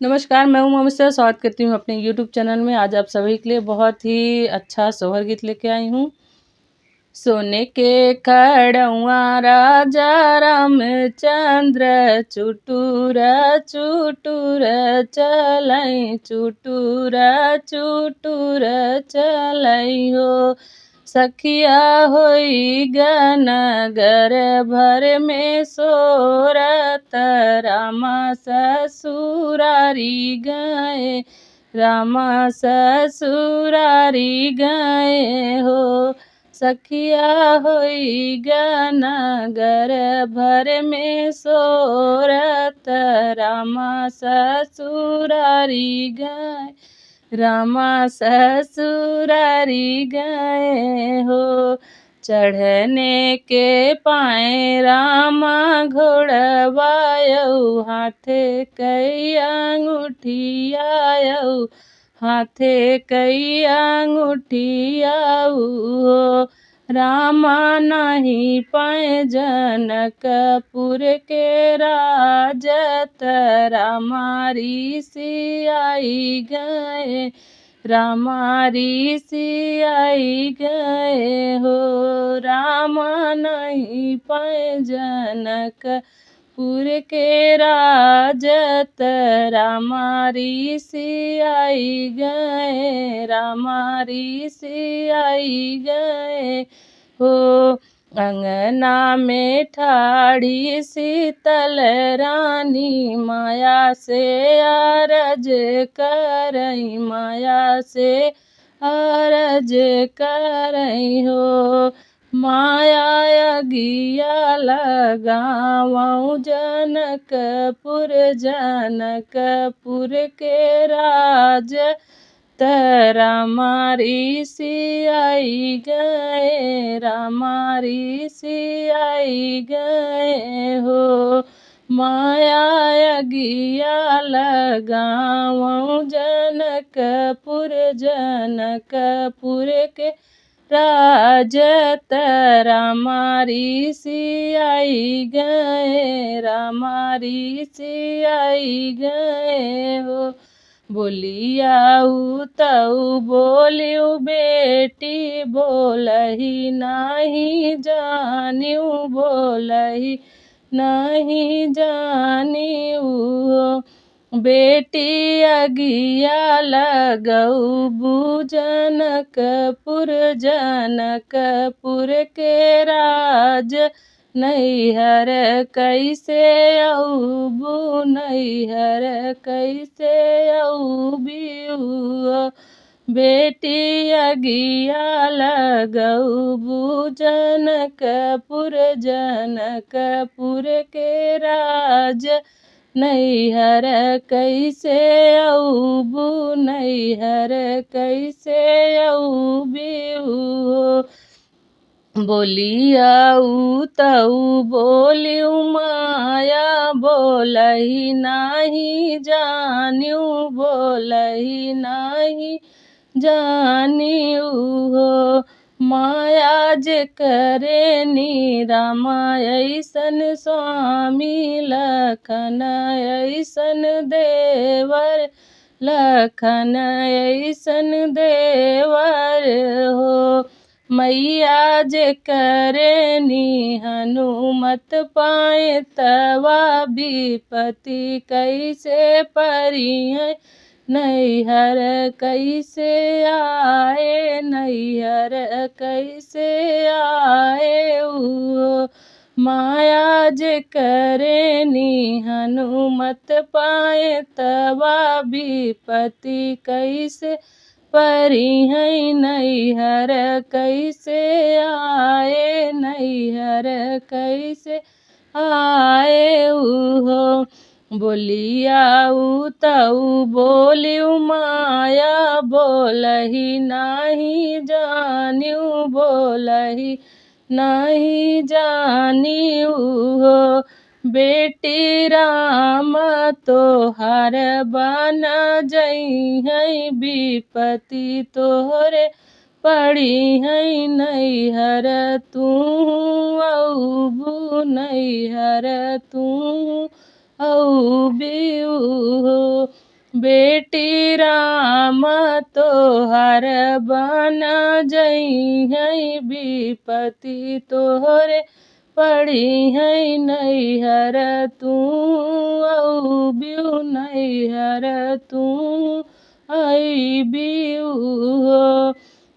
नमस्कार, मैं हूँ मोमिसा, स्वागत करती हूँ अपने यूट्यूब चैनल में। आज आप सभी के लिए बहुत ही अच्छा सोहर गीत लेके आई हूँ। सोने के खड़ुआ राजा रामचंद्र चुटुर चुटुर चलई चुटुर चुटुर चलई हो। सखिया होई गनगर भर में सोरत रामा ससुरारी गए, रामा ससुरारी गए हो। सखिया होई गनगर भर में सोरत रामा ससुरारी गए, रामा ससुरारी गए हो। चढ़ने के पाए रामा घोड़वायऊ, हाथे कई अंगूठियाऊ, हाथे कई अंगूठियाऊ हो। रामा नहीं पाए जनकपुर के राजत, रामा ऋषि आई गए, रामा ऋषि आई गए हो। रामा नहीं पाए जनकपुर के राजत, रामा ऋषि आई गए, रामा ऋषि आई गए हो। अंगना में ठाड़ी शीतल रानी, माया से अरज करई, माया से अरज करई हो। माया अगिया लगावऊँ जनकपुर, जनकपुर के राज रामा ऋषि आई गए, रामा ऋषि आई गए हो। माया अगिया लगावऊँ जनकपुर, जनकपुर के राजत रामा ऋषि आई गए, रामा ऋषि आई गए हो। बोलियाऊ तऊ बोलियू बेटी, बोलही नहीं जानियू, बोलही नहीं जानियू। बेटी अगिया लगऊ जनकपुर, जनकपुर के राज नैहर कैसे औबू, नैहर कैसे औबीऊ। बेटी अगिया लगऊ जनकपुर, जनकपुर के राज नैहर कैसे औबू, नैहर कैसे औबीऊ। बोलियाऊ तऊ बोलियू माया, बोलही नहीं जानियू, बोलही नहीं जानियू हो। माया जे करे नी रामा ऐसन स्वामी, लखन ऐसन देवर, लखन ऐसन देवर हो। मैया जे करे नी हनुमत पाए, तवा विपति कैसे परिय, नैहर कैसे आए, नैहर कैसे आए ऊ। माया जे करे नी हनुमत पाए, तवा विपति कैसे परिहै, नैहर कैसे आए, नैहर कैसे आए हो। बोलियाऊ तऊ बोलियू माया, बोलही नहीं जानियू, बोलही नहीं जानियू हो। बेटी राम तोहार बन जइहै, विपति तोहरे पड़ी है, नैहर तू औबू, नैहर तू औबीऊ। बेटी राम तोहर बन जइहै विपति तोहरे पड़ी है नैहर तू अउबिउ नैहर तू अइबिउ हो।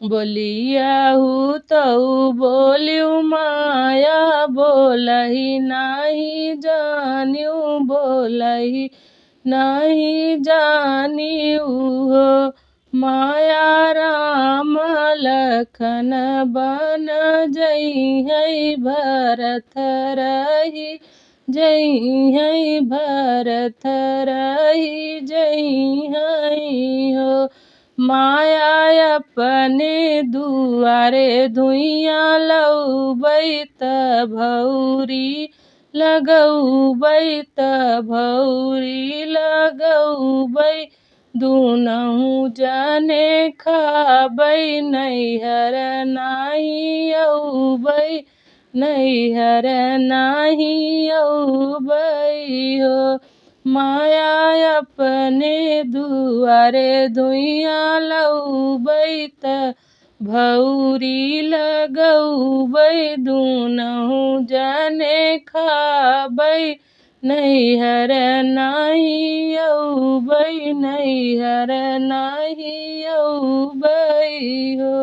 बोलियाहू तऊ बोलियु माया बोलही नाही जानियु बोलही नहीं जानियु हो। माया राम लखन बन जइहै भरत रही जइहै भरत रही जइहै हो। माया अपने दुआरे धुइयाँ लउबै त भौरी लगौबै त भौरी लगौबै दुनहु जने खाबै नैहर नाही अउबै नैहर नाही अउबै हो। माया अपने दुआरे धुइयाँ लउबै त भौरी लगौबै दुनहु जने खाबै नैहर नाही अउबै नैहर नाही अउबै हो।